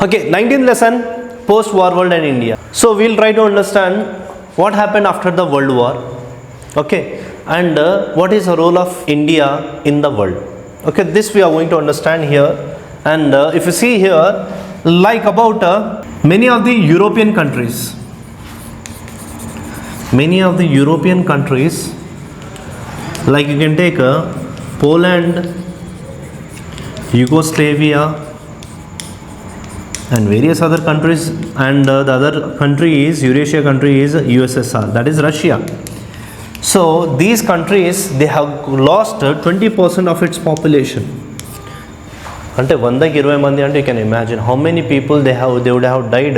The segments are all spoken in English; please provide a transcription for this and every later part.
Okay, 19th lesson, post-war world and India. So we'll try to understand what happened after the World War, okay, and what is the role of India in the world. Okay, this we are going to understand here. And if you see here, like about many of the European countries, like you can take Poland, Yugoslavia, and various other countries, and the other country is Eurasia country is USSR, that is Russia. So these countries, they have lost 20% of its population. Ante 120 mandi, and you can imagine how many people they would have died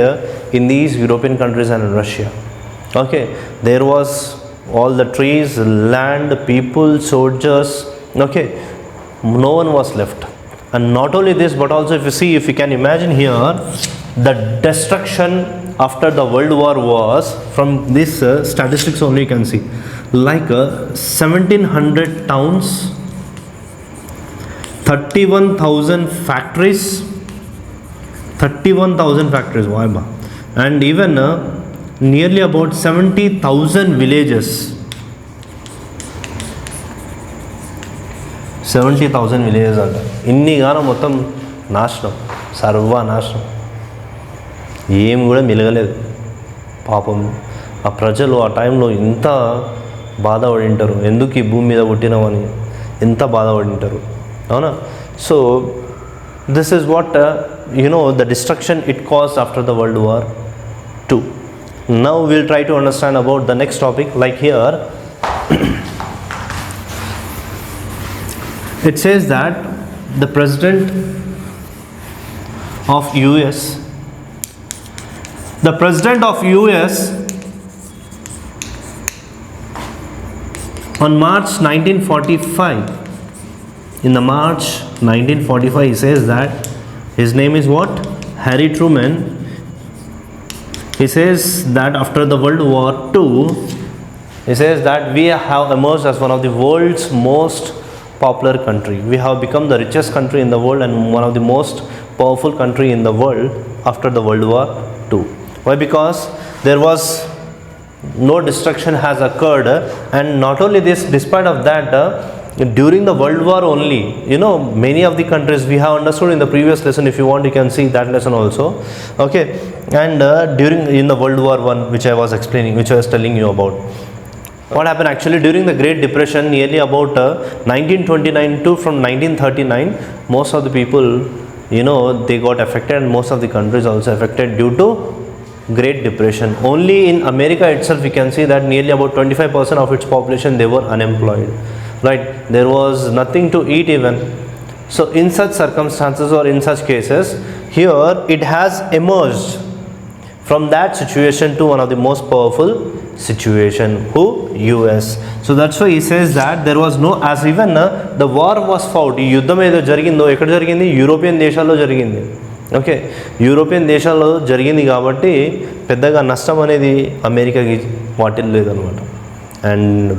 in these European countries and in Russia. Okay, there was all the trees, land, people, soldiers. Okay, no one was left. And not only this, but also if you can imagine here, the destruction after the World War was, from this statistics only you can see, like 1700 towns, 31,000 factories, and even nearly about 70,000 villages. 70,000 villages అంట. ఇన్ని గానం మొత్తం నాశనం, సర్వనాశనం, ఏం కూడా మిలగలేదు. పాపం ఆ ప్రజలు ఆ టైంలో ఎంత బాధపడి ఉంటారు, ఎందుకు ఈ భూమి మీద పుట్టినామని ఎంత బాధపడి ఉంటారు, అవునా? So this is what the destruction it caused after the World War II. Now we'll try to understand about the next topic. Like here it says that the president of US on March 1945, in the March 1945, he says that his name is what? Harry Truman. He says that after the World War II, he says that we have emerged as one of the world's most popular country. We have become the richest country in the world and one of the most powerful country in the world after the World War II. Why? Because there was no destruction has occurred, and not only this, despite of that, during the World War only, many of the countries we have understood in the previous lesson. If you want, you can see that lesson also. Okay, and in the World War I, which I was explaining, which I was telling you about. What happened actually during the Great Depression, nearly about 1929 to from 1939, most of the people, they got affected, and most of the countries also affected due to Great Depression. Only in America itself, we can see that nearly about 25% of its population, they were unemployed, right? There was nothing to eat even. So in such circumstances or in such cases, here it has emerged from that situation to one of the most powerful situation, who? US. So that's why he says that there was no, as even the war was fought, ఈ యుద్ధం ఏదో జరిగిందో ఎక్కడ జరిగింది? European దేశాల్లో జరిగింది. Okay, European దేశాల్లో జరిగింది కాబట్టి పెద్దగా నష్టం అనేది అమెరికాకి వాటిల్ లేదనమాట. అండ్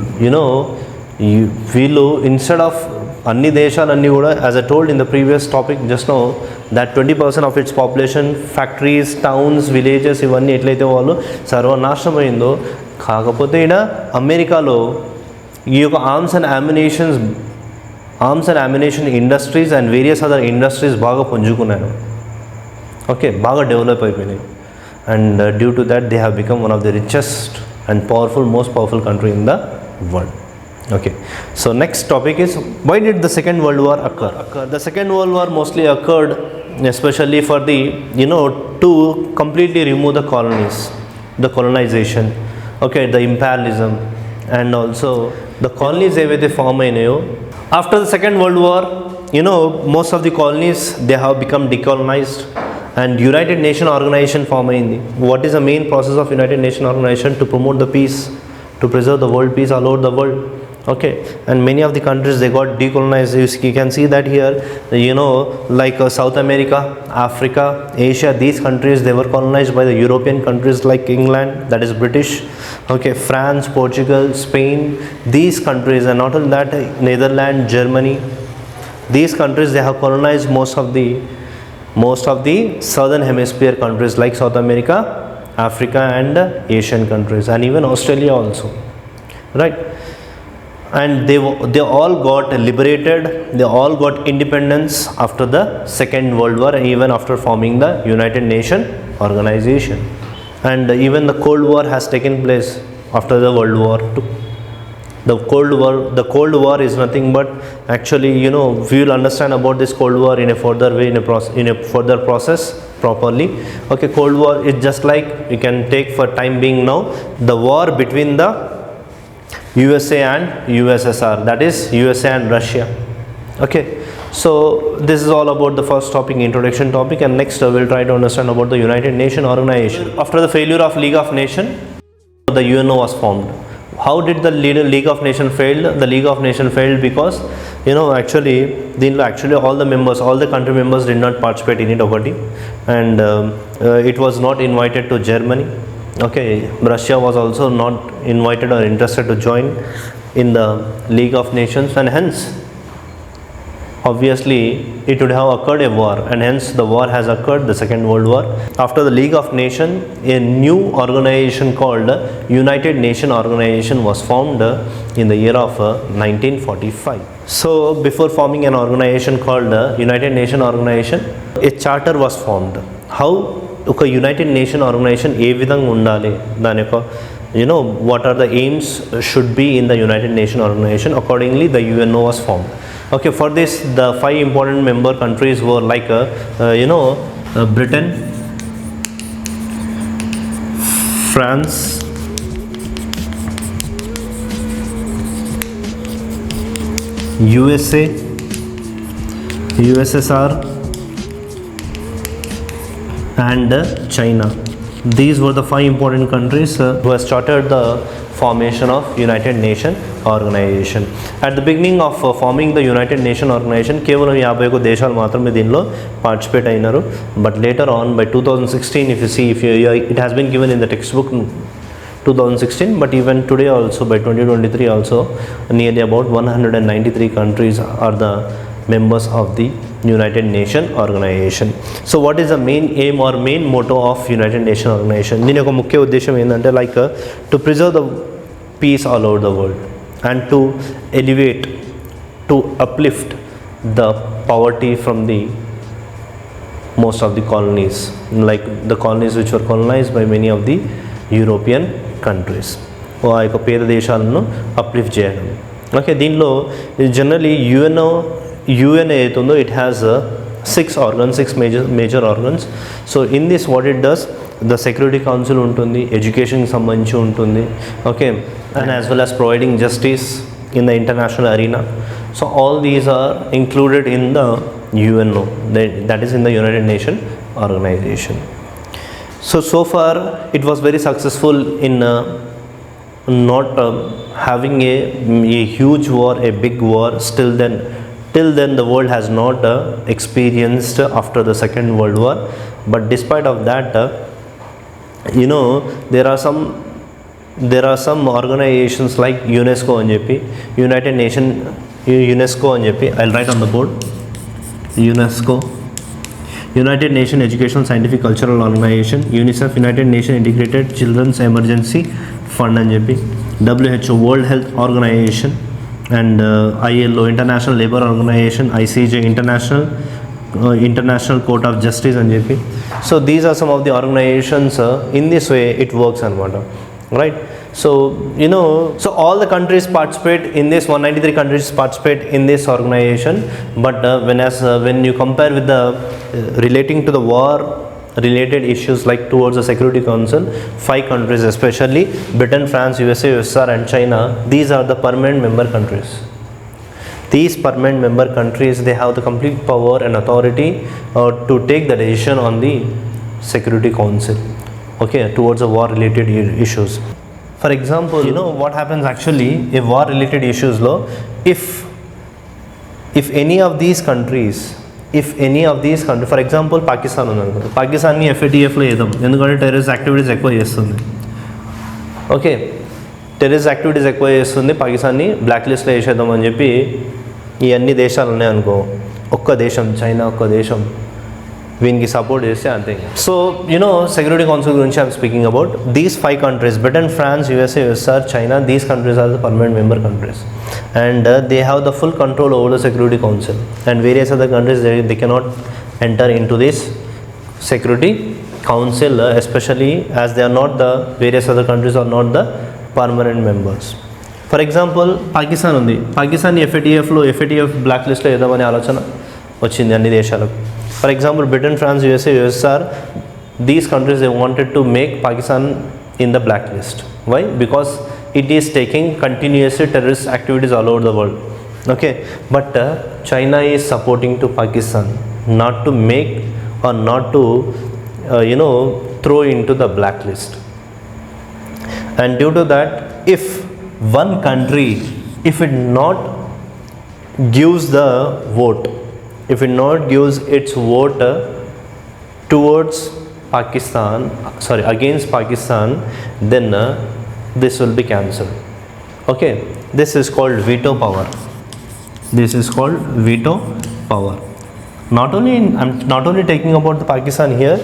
వీళ్ళు ఇన్స్టెడ్ ఆఫ్ అన్ని దేశాలన్నీ కూడా, as I told in the previous topic just now, that 20% of its population, factories, towns, villages, ఇవన్నీ ఎట్లయితే వాళ్ళు సర్వనాశనమైందో, కాకపోతే ఇక్కడ అమెరికాలో ఈ యొక్క arms and ammunition industries and various other industries బాగా పుంజుకున్నాయి. ఓకే, బాగా డెవలప్ అయిపోయినాయి. And due to that they have become one of the richest and most powerful country in the world. Okay, so next topic is, why did the Second World War occur? The Second World War mostly occurred especially for the to completely remove the colonies, the colonization, okay, the imperialism, and also the colonies ఏవైతే form అయినాయో. After the Second World War, most of the colonies, they have become decolonized, and United Nations organization form అయింది. What is the main process of United Nations organization? To promote the peace, to preserve the world peace all over the world. Okay, and many of the countries, they got decolonized. You can see that here, like South America, Africa, Asia, these countries, they were colonized by the European countries like England, that is British, okay, France, Portugal, Spain, these countries. And not only that, Netherlands, Germany, these countries, they have colonized most of the most of the southern hemisphere countries like South America, Africa and Asian countries, and even Australia also, right? And they all got liberated, they all got independence after the Second World War, and even after forming the United Nations organization. And even the Cold War has taken place after the World War II. The Cold War is nothing but, actually, we will understand about this Cold War in a further way, in a further process properly. Okay, Cold War is just like, we can take for time being now, the war between the USA and USSR, that is USA and Russia. Okay, so this is all about the first topic, introduction topic, and next we'll try to understand about the United Nations organization. After the failure of League of Nations, the UNO was formed. How did the League of Nations fail? The League of Nations failed because actually all the members, all the country members did not participate in it already, and it was not invited to Germany. Okay, Russia was also not invited or interested to join in the League of Nations, and hence obviously it would have occurred a war, and hence the war has occurred, the Second World War. After the League of Nations, a new organization called United Nations organization was formed in the year of 1945. So before forming an organization called United Nations organization, a charter was formed. How ఒక United nation organisation ఏ విధంగా ఉండాలి, దాని యొక్క what are the aims should be in the United Nations organization. Accordingly, the UNO was formed. Okay, for this the 5 important member countries were like Britain, France, USA, USSR and China. These were the 5 important countries who have started the formation of United Nations organization. At the beginning of forming the United Nations organization, కేవలం 51 దేశాలు మాత్రమే దీనిలో participate అయినారు. But later on, by 2016, if you see, it has been given in the textbook 2016, but even today also, by 2023 also, nearly about 193 countries are the members of the United Nations organization. So what is the main aim or main motto of United Nations organization? దీని యొక్క ముఖ్య ఉద్దేశం ఏంటంటే, like to preserve the peace all over the world and to elevate, to uplift the poverty from the most of the colonies, like the colonies which were colonized by many of the European countries. ఆ యొక్క పేద దేశాలను uplift చేయడం. Okay, దీనిలో generally UN ఏతుందో, it has 6 organs, 6 major organs. So in this, what it does, the Security Council ఉంటుంది, ఎడ్యుకేషన్కి సంబంధించి ఉంటుంది, okay, and as well as providing justice in the international arena. So all these are included in the UNO, that is in the United Nations organization. So far it was very successful in not having a huge war, a big war. Till then the world has not experienced after the Second World War. But despite of that, there are some organizations like UNESCO and JP, United Nations, UNESCO and JP. I'll write on the board. UNESCO, United Nations Educational Scientific Cultural Organization, UNICEF, United Nations Integrated Children's Emergency Fund and JP, WHO, World Health Organization, and ILO, International Labour Organization, ICJ, International Court of Justice and JP. So these are some of the organizations. In this way it works and what, right? So so all the countries participate in this, 193 countries participate in this organization. But when you compare with the relating to the war related issues, like towards the Security Council, 5 countries, especially Britain, France, USA, USSR and China, these are the permanent member countries. These permanent member countries, they have the complete power and authority to take the decision on the Security Council, okay, towards the war related issues. For example, what happens actually, if war related issues law, if any of these countries, for example Pakistan ఉందనుకో, పాకిస్తాన్ని FATFలో వేద్దాం, ఎందుకంటే terrorist activities ఎక్కువ చేస్తుంది. Okay, terrorist activities ఎక్కువ చేస్తుంది, పాకిస్తాన్ని black లిస్ట్లో వేసేద్దాం అని చెప్పి ఈ అన్ని దేశాలు ఉన్నాయనుకో, ఒక్క దేశం చైనా, ఒక్క దేశం వీనికి సపోర్ట్ చేస్తే అంతే. సో సెక్యూరిటీ కౌన్సిల్ గురించి I'm speaking about these 5 countries, Britain, France, USA, USSR, China. These countries are the permanent member countries and they have the full control over the security council, and various other countries they cannot enter into this security council, especially as they are not the various other countries are not the permanent members. For example, Pakistan ఉంది. Pakistan FATF black లిస్ట్లో వేద్దామనే ఆలోచన వచ్చింది అన్ని దేశాలకు. For example Britain, France, USA, USSR, these countries they wanted to make Pakistan in the blacklist. Why? Because it is taking continuously terrorist activities all over the world. Okay, but China is supporting to Pakistan not to make or not to throw into the blacklist. And due to that, if one country, if it not gives the vote, if it not gives its vote towards Pakistan, against Pakistan, then this will be cancelled. Okay, this is called veto power. This is called veto power. I'm not only taking about the Pakistan here.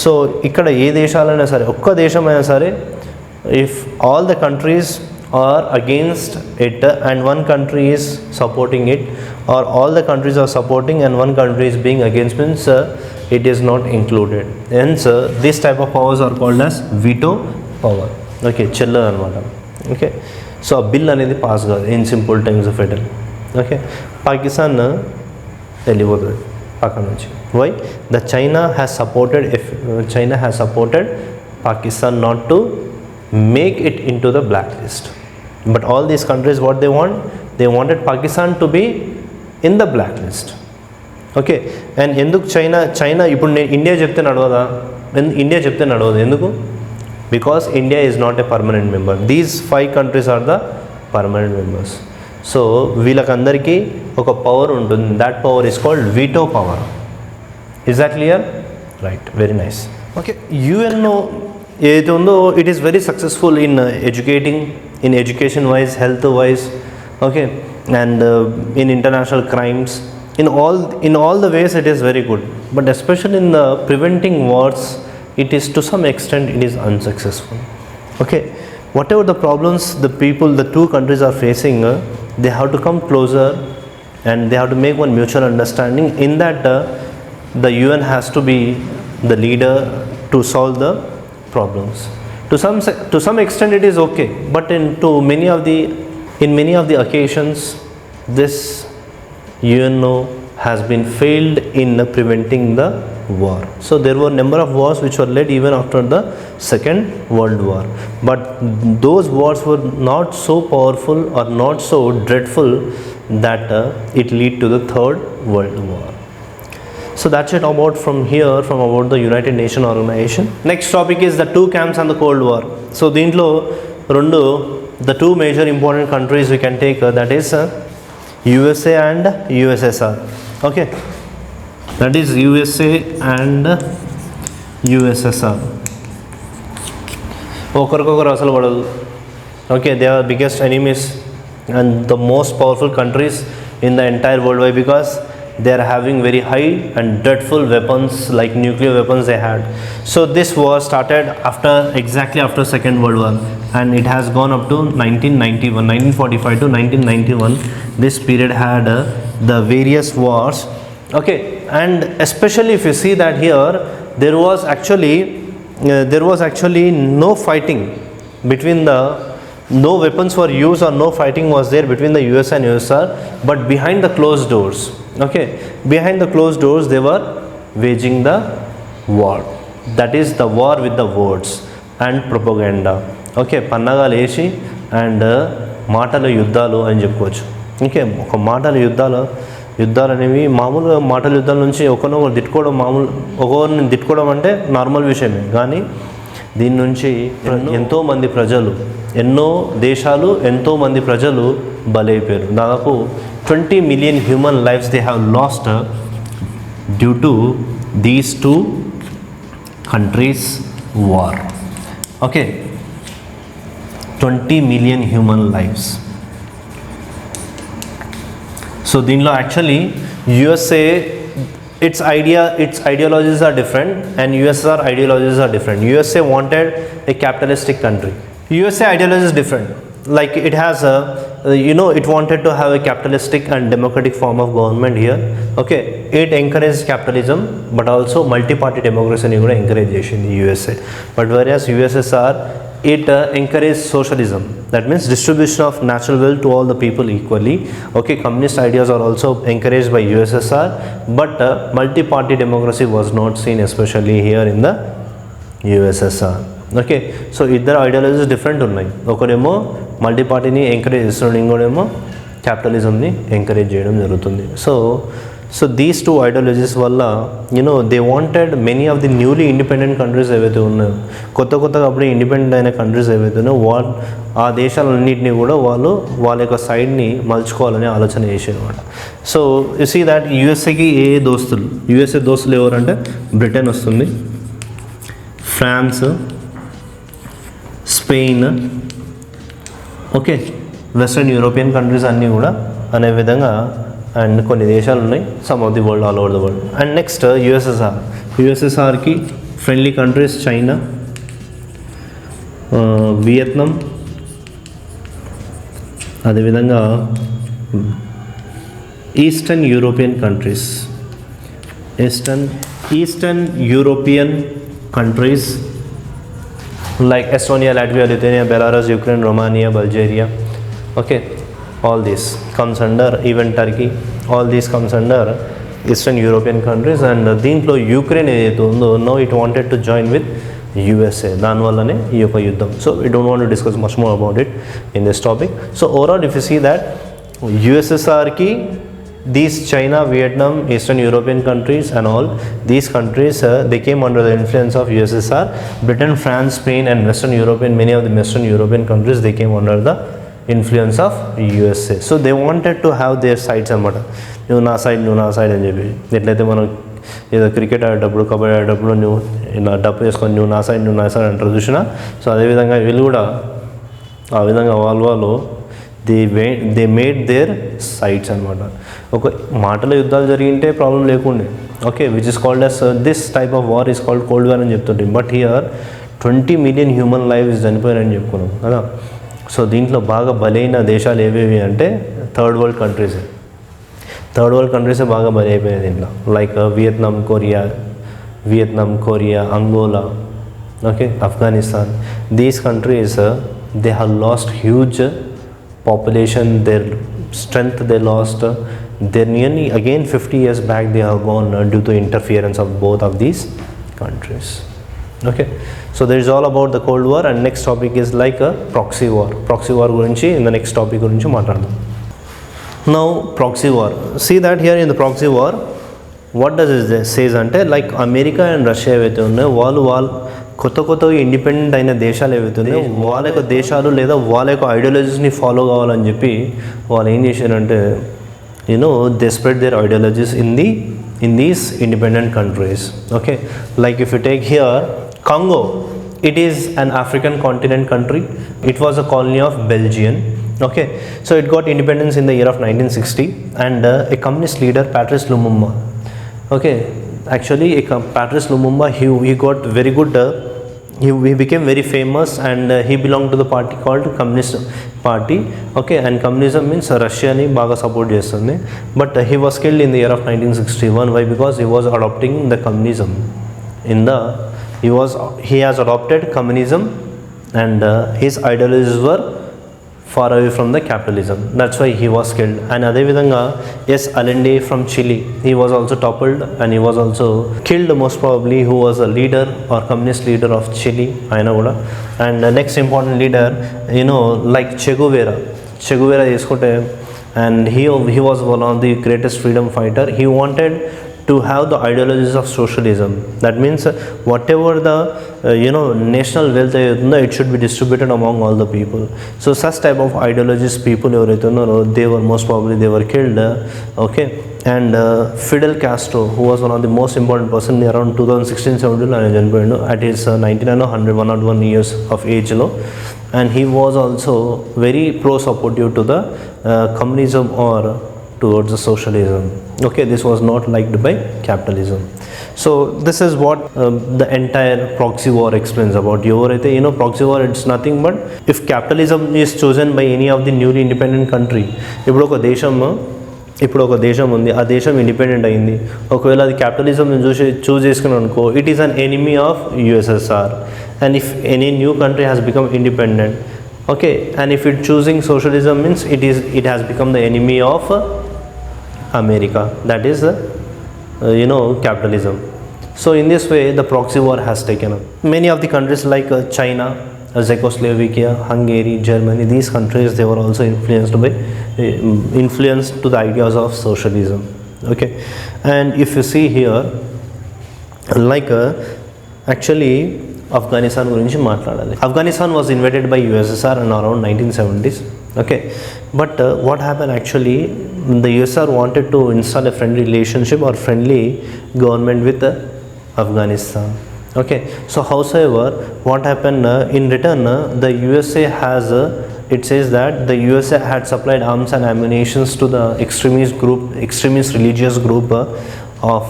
So ikkada ఏ దేశాలైనా సరే, ఒక్క దేశమైనా సరే, if all the countries are against it and one country is supporting it, or all the countries are supporting and one country is being against, means it is not included. Hence this type of powers are called as veto power. Okay, chilla anamata. Okay, so a bill anedi pass kaadu in simple terms of it. Okay, Pakistan వెళ్ళిపోతుంది పక్కన నుంచి. Why? The China has supported Pakistan not to make it into the blacklist. But all these countries, what they wanted Pakistan to be in the blacklist. Okay, and ఎందుకు China ఇప్పుడు India చెప్తే నడవదా? India చెప్తే నడవదు. ఎందుకు? Because India is not a permanent member. These 5 countries are the permanent members. So వీళ్ళకందరికీ ఒక power ఉంటుంది. That power is called veto power. Is that clear? Right, very nice. Okay, UNO ఏదైతే ఉందో, it is very successful in in education wise, health wise, okay, and in international crimes, in all the ways it is very good. But especially in the preventing wars, it is to some extent it is unsuccessful. Okay, whatever the problems the two countries are facing, they have to come closer and they have to make one mutual understanding. In that the UN has to be the leader to solve the problems. To some extent it is okay, but in many of the occasions this UNO has been failed in preventing the war. So there were number of wars which were led even after the Second World War, but those wars were not so powerful or not so dreadful that it lead to the Third World War. So that's it about the United Nations organization. Next topic is the two camps and the Cold War. So దీంట్లో the two major important countries we can take, that is USA and USSR. Okay, that is USA and USSR. ఒకరికొకరు అసలు పడదు. Okay, they are biggest enemies and the most powerful countries in the entire world. Why? Because they are having very high and dreadful weapons like nuclear weapons they had. So this war started exactly after Second World War, and it has gone up to 1945 to 1991. This period had the various wars. Okay, and especially if you see that here there was actually no fighting between no weapons were used or no fighting was there between the US and USSR, but behind the closed doors. Okay, behind the closed doors they were waging the war. That is the war with the words and propaganda. Okay, పన్నగాలు వేసి and మాటల యుద్ధాలు అని చెప్పుకోవచ్చు. Okay, ఒక మాటల యుద్ధాలు అనేవి మామూలుగా మాటల యుద్ధాల నుంచి ఒకరినొకరు ఒకరిని తిట్టుకోవడం అంటే నార్మల్ విషయమే, కానీ దీని నుంచి ఎంతోమంది ప్రజలు, ఎన్నో దేశాలు, ఎంతోమంది ప్రజలు బలైపోయారు. దాదాపు 20 million human lives they have lost due to these two countries war. Okay, 20 million human lives. So దీనిలో actually USA its ideologies are different, and USSR ideologies are different. USA wanted a capitalistic country. USA ideology is different. Like it has a it wanted to have a capitalistic and democratic form of government here. Okay, it encouraged capitalism, but also multi-party democracy ni kuda encourage chesindi USA. But whereas USSR, it encouraged socialism. That means distribution of natural wealth to all the people equally. Okay, communist ideas are also encouraged by USSR, but multi-party democracy was not seen, especially here in the USSR. Okay, so ఇద్దరు ideologies different ఉన్నాయి. ఒకరేమో multi పార్టీని encourage చేస్తున్నాడు, ఇంకోటేమో క్యాపిటలిజంని encourage చేయడం జరుగుతుంది. So these two ideologies వల్ల they wanted many of the newly independent countries ఏవైతే ఉన్నాయో, కొత్తగా అప్పుడే ఇండిపెండెంట్ అయిన కంట్రీస్ ఏవైతే ఉన్నాయో, ఆ దేశాలన్నింటినీ కూడా వాళ్ళ యొక్క సైడ్ని మలుచుకోవాలనే ఆలోచన చేసేదన్నమాట. సో యు సీ దాట్ యూఎస్ఏకి యూఎస్ఏ దోస్తులు ఎవరంటే బ్రిటన్ వస్తుంది, France, Spain, okay, western European countries అన్నీ కూడా అనే విధంగా, అండ్ కొన్ని దేశాలు ఉన్నాయి, some of the world, all over the world. And next యుఎస్ఎస్ఆర్కి ఫ్రెండ్లీ కంట్రీస్ చైనా, వియత్నాం, అదేవిధంగా eastern European countries like Estonia, Latvia, Lithuania, Belarus, Ukraine, Romania, Bulgaria. Okay, all this comes under, even Turkey, all these comes under Eastern European countries. And దీంట్లో Ukraine ఏదైతే ఉందో, no it wanted to join with USA, దానివల్లనే ఈ యొక్క యుద్ధం. So we don't want to discuss much more about it in this topic. So overall if you see that USSRకి these China, Vietnam, Eastern European countries and all these countries, they came under the influence of USSR. Britain, France, Spain and many of the Western European countries, they came under the influence of USA. So they wanted to have their sides అన్నమాట. నువ్వు నా side అని చెప్పి, ఎట్లయితే మనం ఏదో cricket ఆడేటప్పుడు, కబడ్డీ ఆడేటప్పుడు నువ్వు నా డబ్బు వేసుకొని నువ్వు నా సైడ్ అంటారు చూసినా. సో అదేవిధంగా వీళ్ళు కూడా ఆ విధంగా వాళ్ళు దే మేడ్ దేర్ సైడ్స్ అనమాట. ఒక మాటల యుద్ధాలు జరిగింటే ప్రాబ్లం లేకుండే, okay, which is called as this type of war is called cold war అని చెప్తుంటే, but here 20 million human lifes చనిపోయారని చెప్పుకున్నాం కదా. సో దీంట్లో బాగా బలైన దేశాలు ఏవేవి అంటే థర్డ్ వరల్డ్ కంట్రీసే బాగా బలి అయిపోయాయి దీంట్లో. Like Vietnam, Korea, Angola, okay, Afghanistan. These countries they have lost huge population, their strength they lost. They're nearly again 50 years back they have gone due to interference of both of these countries. Okay, so there is all about the Cold War, and next topic is like a proxy war gurinchi in the next topic gurinchi maatladam. Now proxy war, see that here in the proxy war what does it says ante, like America and Russia ఏవైతే ఉన్నాయో వాళ్ళు కొత్త independent అయిన దేశాలు ఏవైతే ఉన్నాయో వాళ్ళ యొక్క దేశాలు లేదా వాళ్ళ యొక్క ఐడియాలజీస్ని ఫాలో కావాలని చెప్పి వాళ్ళు ఏం చేశారంటే they spread their ideologies in these independent countries. Okay, like if you take here Congo, it is an African continent country. It was a colony of Belgium. Okay, so it got independence in the year of 1960, and a communist leader, Patrice Lumumba. Okay, actually Patrice Lumumba, he got very good, he became very famous, and he belonged to the party called Communist Party. Okay, and communism means Russia ni baga support chestundi, but he was killed in the year of 1961. Why? Because he was adopting the communism he has adopted communism, and his ideologies were far away from the capitalism. That's why he was killed. And ade vidhanga Allende from Chile, he was also toppled and he was also killed, most probably, who was a leader or communist leader of Chile, ayana kuda. And the next important leader, like Che Guevara cheskote, and he was one of the greatest freedom fighter. He wanted to have the ideologies of socialism. That means whatever the national wealth, it should be distributed among all the people. So such type of ideologies people they were most probably they were killed. Okay, and Fidel Castro, who was one of the most important person around 2016-17 at his 99 or 101 years of age low, and he was also very pro supportive to the communism or towards the socialism. Okay, this was not liked by capitalism. So this is what the entire proxy war explains about. Proxy war, it's nothing but if capitalism is chosen by any of the newly independent country. ఇప్పుడు ఒక దేశం ఉంది, ఆ దేశం independent అయింది, ఒకవేళ అది క్యాపిటలిజంని చూస్ చేసుకుని అనుకో, it is an enemy of USSR. And if any new country has become independent, okay, and if it choosing socialism means it has become the enemy of America, that is capitalism. So in this way the proxy war has taken up. Many of the countries like China, Czechoslovakia, Hungary, Germany, these countries, they were also influenced to the ideas of socialism. Okay, and if you see here, like actually Afghanistan గురించి మాట్లాడాలి. Afghanistan was invaded by USSR in around 1970s. Okay, but what happened actually, the USSR wanted to install a friendly relationship or friendly government with Afghanistan. Okay, so howsoever what happened, in return the USA has it says that the USA had supplied arms and ammunition to the extremist religious group of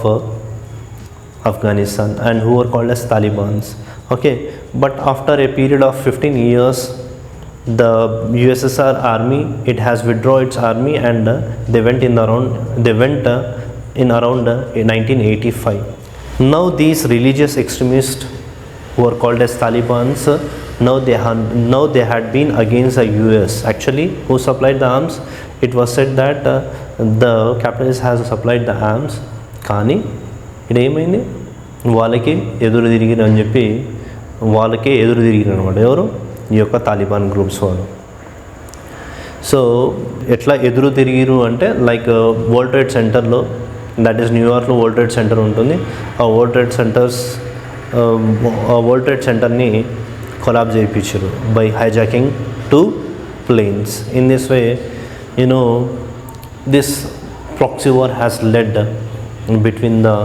Afghanistan, and who were called as Talibans. Okay, but after a period of 15 years, the USSR army, it has withdrawn its army, and they went in around 1985. Now these religious extremists who are called as Talibans, now they had been against the US. Actually, who supplied the arms? It was said that the capitalist has supplied the arms, కానీ ఇదేమైంది, వాళ్ళకే ఎదురు తిరిగిరు అని చెప్పి వాళ్ళకే ఎదురు తిరిగిరు అనమాట. ఎవరు? ఈ యొక్క తాలిబాన్ గ్రూప్స్ వాళ్ళు. సో ఎట్లా ఎదురు తిరిగిరు అంటే, లైక్ వరల్డ్ ట్రేడ్ సెంటర్లో, దట్ ఈస్ న్యూయార్క్లో వరల్డ్ ట్రేడ్ సెంటర్ ఉంటుంది. ఆ వరల్డ్ ట్రేడ్ సెంటర్ని కొలాప్స్ చేయించారు by hijacking 2 planes. In this way, this proxy war has led between the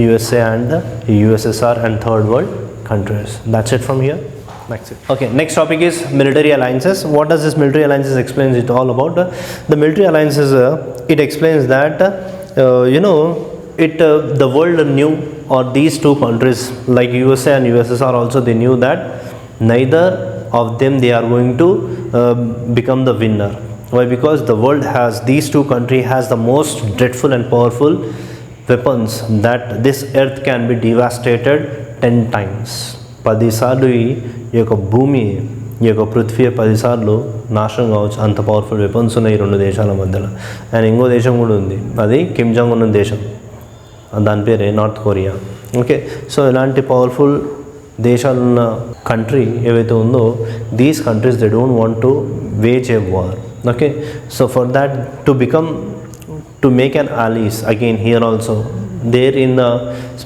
USA and the USSR and third world countries. That's it from here. That's it. Okay, next topic is military alliances. What does this military alliances explains it all about? The military alliances, it explains that the world knew, or these two countries like USA and USSR also, they knew that neither of them they are going to become the winner. Why? Because the world has, these two countries has the most dreadful and powerful weapons that this earth can be devastated 10 times. 10 సార్లు ఈ యొక్క భూమి, ఈ యొక్క పృథ్వీ 10 సార్లు నాశనం కావచ్చు, అంత పవర్ఫుల్ వెపన్స్ ఉన్నాయి ఈ రెండు దేశాల మధ్యలో. అండ్ ఇంకో దేశం కూడా ఉంది, అది కిమ్ జాంగ్ ఉన్ దేశం, దాని పేరే నార్త్ కొరియా. ఓకే, సో ఇలాంటి పవర్ఫుల్ దేశాలున్న కంట్రీ ఏవైతే ఉందో, these countries they don't want to wage a war. Okay, so for that to make an allies again here also, there in the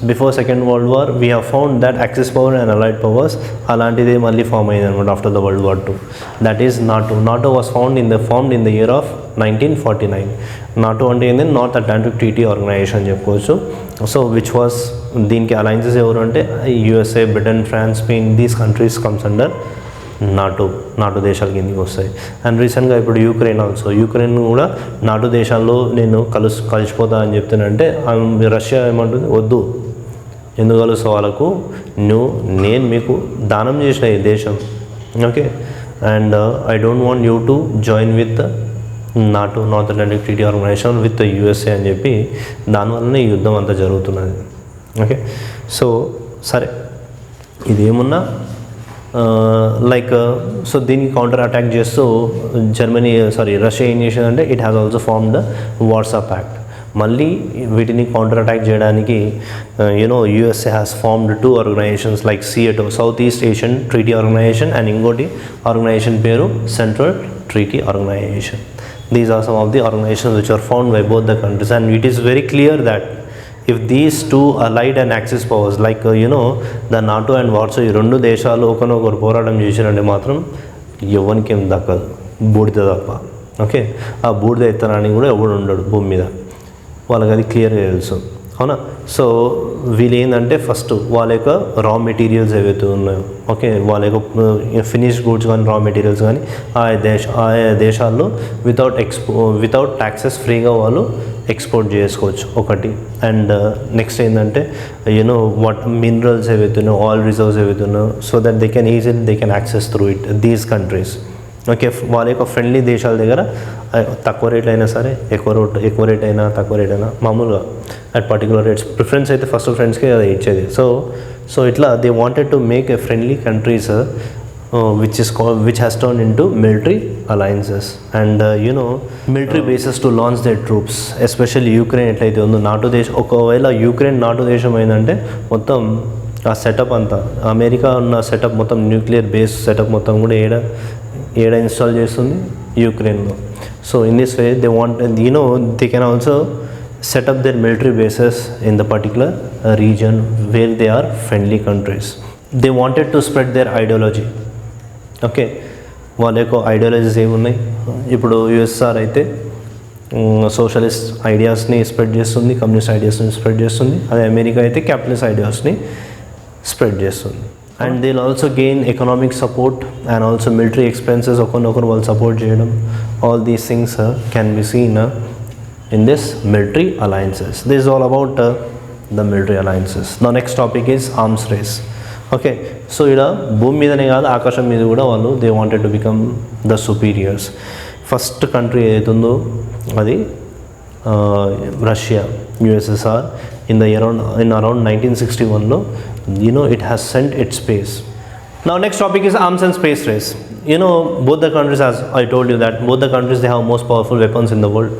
before Second World War we have found that Axis power and allied powers alantide malli form ayinadannamata after the World War II. That is NATO was formed in the year of 1949. NATO ante in the North Atlantic Treaty Organization cheppochu. So which was deenki alliances evaru ante USA, Britain, France, Spain, these countries comes under NATO దేశాల కిందకి వస్తాయి. And రీసెంట్గా ఇప్పుడు Ukraine కూడా NATO దేశాల్లో నేను కలిసిపోతా అని చెప్తానంటే, రష్యా ఏమంటుంది, వద్దు, ఎందుకు కలుస్తా వాళ్ళకు, నేను మీకు దానం చేసిన ఈ దేశం. Okay, and I don't want you to join with NATO, North Atlantic Treaty Organization with USA అని చెప్పి, దానివల్లనే ఈ యుద్ధం అంతా జరుగుతున్నది. ఓకే, సో సరే, ఇదేమున్నా సో దీనికి కౌంటర్ అటాక్ చేస్తూ రష్యా ఏం చేసిందంటే, it has also formed Warsaw pact. మళ్ళీ వీటిని కౌంటర్ అటాక్ చేయడానికి USA has formed 2 organizations like SEATO, south east Asian treaty organization, and ఇంకోటి ఆర్గనైజేషన్ పేరు central treaty organization. These are some of the organizations which are found by both the countries. And it is very clear that if these two allied and axis powers like the NATO and Warsaw, ఈ రెండు దేశాలు ఒకరినొకరు పోరాటం చేసినంటే మాత్రం ఎవరికి ఏం దక్కదు, బూడిద తప్ప. ఓకే, ఆ బూడిద ఎత్తనానికి కూడా ఎవడు ఉండడు భూమి మీద, వాళ్ళకి అది క్లియర్గా తెలుసు. అవునా. సో వీళ్ళు ఏంటంటే ఫస్ట్ వాళ్ళ యొక్క రా మెటీరియల్స్ ఏవైతే ఉన్నాయో, ఓకే, వాళ్ళ యొక్క ఫినిష్డ్ గూడ్స్ కానీ రా మెటీరియల్స్ కానీ ఆ దేశాల్లో వితౌట్ ట్యాక్సెస్ ఫ్రీగా వాళ్ళు ఎక్స్పోర్ట్ చేసుకోవచ్చు ఒకటి. అండ్ నెక్స్ట్ ఏంటంటే యూనో వాట్ మినరల్స్ ఏవైతే ఉన్నాయో, ఆయిల్ రిజర్వ్స్ ఏవైతే ఉన్నాయో, so that they can access through it these countries. Okay, వాళ్ళ యొక్క ఫ్రెండ్లీ దేశాల దగ్గర తక్కువ రేట్లు అయినా సరే, ఎక్కువ రేట్ అయినా తక్కువ రేట్ అయినా మామూలుగా అట్ పర్టికులర్ రేట్స్ ప్రిఫరెన్స్ అయితే ఫస్ట్ ఫ్రెండ్స్కే అది ఇచ్చేది. సో ఇట్లా they wanted to make a friendly countries which has turned into military alliances and military bases to launch their troops, especially Ukraine ఎట్లయితే ఉందో నాటో దేశం. ఒకవేళ యూక్రెయిన్ నాటో దేశం అయిందంటే మొత్తం ఆ సెటప్ అంతా అమెరికా ఉన్న సెటప్ మొత్తం న్యూక్లియర్ బేస్ సెటప్ మొత్తం కూడా ఏడ ఇన్స్టాల్ చేస్తుంది యూక్రెయిన్లో. So in this way they want they can also set up their military bases in the particular region where they are friendly countries. They wanted to spread their ideology. Okay, వాళ్ళ యొక్క ideologies ఏమున్నాయి ఇప్పుడు యుఎస్ఆర్ అయితే socialist ఐడియాస్ని spread చేస్తుంది, communist ఐడియాస్ని spread చేస్తుంది. అదే America అయితే capitalist ఐడియాస్ని spread చేస్తుంది. And they will also gain economic support and also military expenses ఒకరినొకరు వాళ్ళు సపోర్ట్ చేయడం. All these things can be seen in this military alliances. This is all about the military alliances. Now next topic is arms race. Okay, so ida భూమి మీదనే కాదు ఆకాశం మీద కూడా వాళ్ళు they wanted to become the superiors. First country ఏదైతుందో అది Russia, USSR in around 1961లో it has sent its space. Now next topic is arms and space race. Both the countries, as I told you, that both the countries they have most powerful weapons in the world.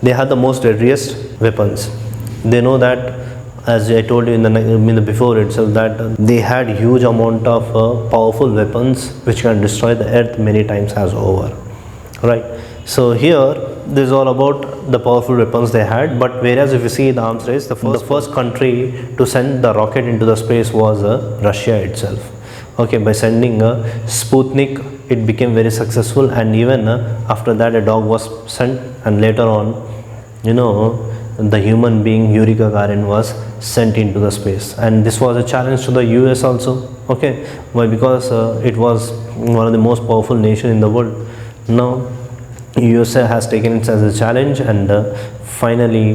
They have the most deadliest weapons. They know that, as I told you in the before itself, that they had huge amount of powerful weapons which can destroy the earth many times as over, right? So here this is all about the powerful weapons they had. But whereas if you see the arms race, the first country to send the rocket into the space was Russia itself. Okay, by sending Sputnik, it became very successful, and even after that a dog was sent, and later on the human being Yuri Gagarin was sent into the space. And this was a challenge to the US also. Okay, why? Because it was one of the most powerful nation in the world. Now USA has taken it as a challenge, and finally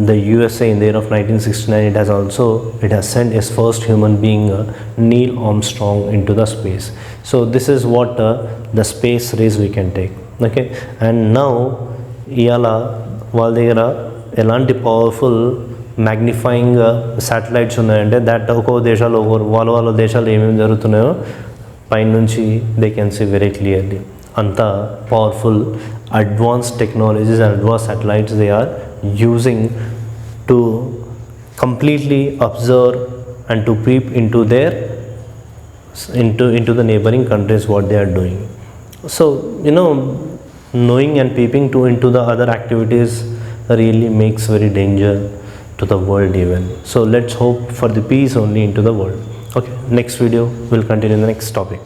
the USA in the year of 1969 it has sent its first human being Neil Armstrong into the space. So this is what the space race we can take. Okay, and now iyala వాళ్ళ దగ్గర ఎలాంటి powerful magnifying satellites ఉన్నాయంటే that ఒక్కో దేశాలు వాళ్ళ దేశాలు ఏమేమి జరుగుతున్నాయో పైనుంచి they can see very clearly. అంత powerful advance technologies and advance satellites they are using to completely observe and to peep into the neighboring countries what they are doing. So knowing and peeping into the other activities really makes very danger to the world even. So let's hope for the peace only into the world. Okay, next video we'll continue the next topic.